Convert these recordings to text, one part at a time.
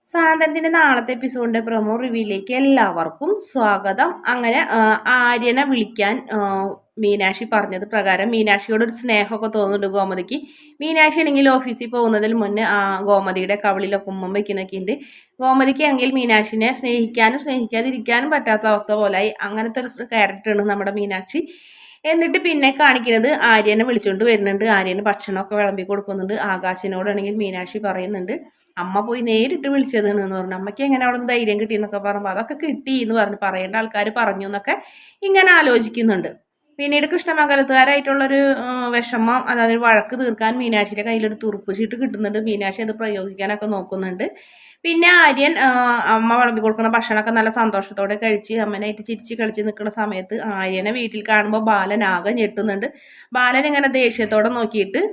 സാന്ത്വനത്തിന്റെ നാളത്തെ എപ്പിസോഡിന്റെ പ്രൊമോ റിവ്യൂയിലേക്ക് എല്ലാവർക്കും സ്വാഗതം. അങ്ങനെ ആര്യനെ വിളിക്കാൻ മീനാക്ഷി പറഞ്ഞത് പ്രകാരം മീനാക്ഷിയോട് ഒരു സ്നേഹമൊക്കെ തോന്നുന്നുണ്ട് ഗോമതിക്ക്. മീനാക്ഷി ആണെങ്കിൽ ഓഫീസിൽ പോകുന്നതിന് മുന്നേ ഗോമതിയുടെ കവളിലൊക്കെ ഉമ്മ വയ്ക്കുന്നൊക്കെ ഉണ്ട്. ഗോമതിക്ക് എങ്കിൽ മീനാക്ഷിനെ സ്നേഹിക്കാനും സ്നേഹിക്കാതിരിക്കാനും പറ്റാത്ത അവസ്ഥ പോലായി. അങ്ങനത്തെ ഒരു ക്യാരക്ടറാണ് നമ്മുടെ മീനാക്ഷി. എന്നിട്ട് പിന്നെ കാണിക്കുന്നത് ആര്യനെ വിളിച്ചുകൊണ്ട് വരുന്നുണ്ട്. ആര്യന് ഭക്ഷണമൊക്കെ വിളമ്പി കൊടുക്കുന്നുണ്ട്. ആകാശിനോടാണെങ്കിൽ മീനാക്ഷി പറയുന്നുണ്ട്, അമ്മ പോയി നേരിട്ട് വിളിച്ചതെന്ന് പറഞ്ഞു. അമ്മയ്ക്ക് എങ്ങനെ അവിടെ നിന്ന് ധൈര്യം കിട്ടിയെന്നൊക്കെ പറയുമ്പോൾ അതൊക്കെ കിട്ടി എന്ന് പറഞ്ഞു, പറയേണ്ട ആൾക്കാർ പറഞ്ഞു എന്നൊക്കെ ഇങ്ങനെ ആലോചിക്കുന്നുണ്ട്. പിന്നീട് കൃഷ്ണമംഗലത്തുകാരായിട്ടുള്ളൊരു വിഷമം, അതായത് വഴക്ക് തീർക്കാൻ മീനാക്ഷിയുടെ കയ്യിലൊരു തുറുപ്പ് ചീട്ട് കിട്ടുന്നുണ്ട്. മീനാക്ഷി അത് പ്രയോഗിക്കാനൊക്കെ നോക്കുന്നുണ്ട്. പിന്നെ ആര്യൻ അമ്മ വിളമ്പി കൊടുക്കുന്ന ഭക്ഷണമൊക്കെ നല്ല സന്തോഷത്തോടെ കഴിച്ച് അമ്മനായിട്ട് ചിരിച്ച് കളിച്ച് നിൽക്കുന്ന സമയത്ത് ആര്യനെ വീട്ടിൽ കാണുമ്പോൾ ബാലൻ ആകെ ഞെട്ടുന്നുണ്ട്. ബാലൻ ഇങ്ങനെ ദേഷ്യത്തോടെ നോക്കിയിട്ട്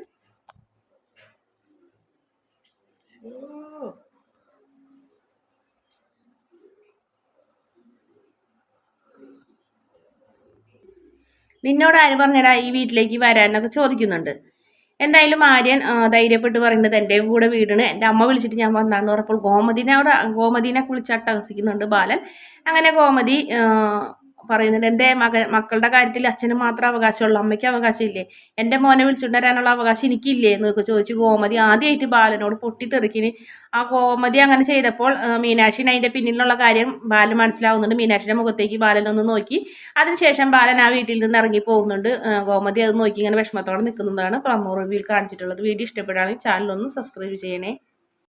നിന്നോട് ആര് പറഞ്ഞടാ ഈ വീട്ടിലേക്ക് വരാനൊക്കെ ചോദിക്കുന്നുണ്ട്. എന്തായാലും ആര്യൻ ധൈര്യപ്പെട്ട് പറയുന്നത് എൻ്റെ കൂടെ വീടാണ്, എൻ്റെ അമ്മ വിളിച്ചിട്ട് ഞാൻ വന്നാന്ന് പറഞ്ഞപ്പോൾ ഗോമതിനെ കുളിച്ച് അട്ടഹസിക്കുന്നുണ്ട് ബാലൻ. അങ്ങനെ ഗോമതി പറയുന്നുണ്ട്, എൻ്റെ മക്കളുടെ കാര്യത്തിൽ അച്ഛന് മാത്രം അവകാശമുള്ളൂ, അമ്മയ്ക്ക് അവകാശമില്ലേ, എൻ്റെ മോനെ വിളിച്ചുകൊണ്ട് വരാനുള്ള അവകാശം എനിക്കില്ലേ എന്നൊക്കെ ചോദിച്ചു ഗോമതി ആദ്യമായിട്ട് ബാലനോട് പൊട്ടിത്തെറിക്കിന്. ആ ഗോമതി അങ്ങനെ ചെയ്തപ്പോൾ മീനാക്ഷിന് അതിൻ്റെ പിന്നിലുള്ള കാര്യം ബാലൻ മനസ്സിലാവുന്നുണ്ട്. മീനാക്ഷിയുടെ മുഖത്തേക്ക് ബാലൻ ഒന്ന് നോക്കി. അതിനുശേഷം ബാലൻ ആ വീട്ടിൽ നിന്ന് ഇറങ്ങി പോകുന്നുണ്ട്. ഗോമതി അത് നോക്കി ഇങ്ങനെ വിഷമത്തോടെ നിൽക്കുന്നതാണ് പ്രൊമോ റിവ്യൂവിൽ കാണിച്ചിട്ടുള്ളത്. വീഡിയോ ഇഷ്ടപ്പെടുകയാണെങ്കിൽ ചാനൽ ഒന്ന് സബ്സ്ക്രൈബ് ചെയ്യണേ.